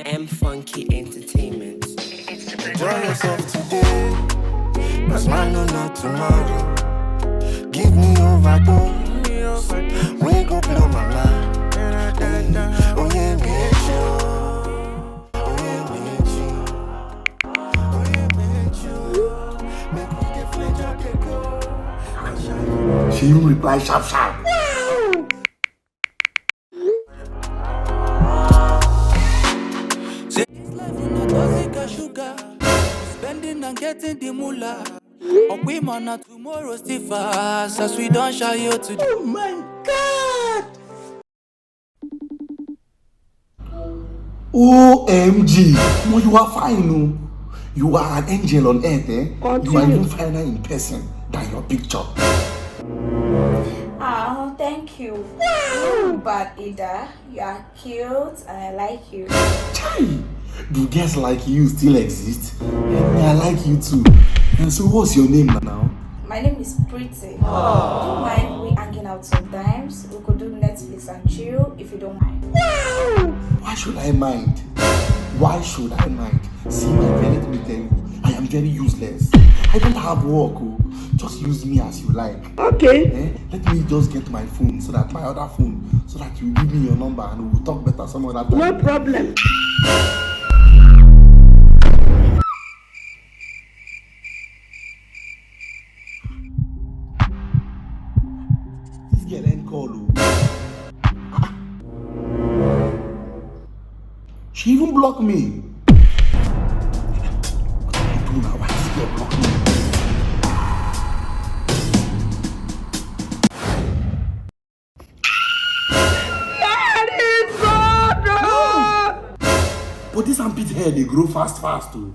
M Funky Entertainment. Enjoy yourself today, cause man no know tomorrow. Give me overdose, we go blow my mind. Oh yeah, me you. Oh yeah, me you. Oh yeah, me you. Make me get flinch up your go. She even reply sharp. Sugar, spending and getting the moolah. On women are tomorrow still fast as we don't shy you today. Oh my God! OMG! No, you are fine, no. You are an angel on earth, eh? You are even finer in person than your picture. Oh, thank you. But Ida, you are cute and I like you. Chai! Do girls like you still exist? And I like you too. And so what's your name now? My name is Pretty. Do you mind we hanging out sometimes? We could do Netflix and chill if you don't mind. Why should I mind? Why should I mind? See, my friend, let me tell you, I am very useless. I don't have work. Oh. Just use me as you like. Okay. Let me just get my phone so that my other phone, so that you give me your number and we'll talk better some other time. No problem. This girl ain't call. She even blocked me. What do I do now? Why this girl block me? But this armpit hair, they grow fast too.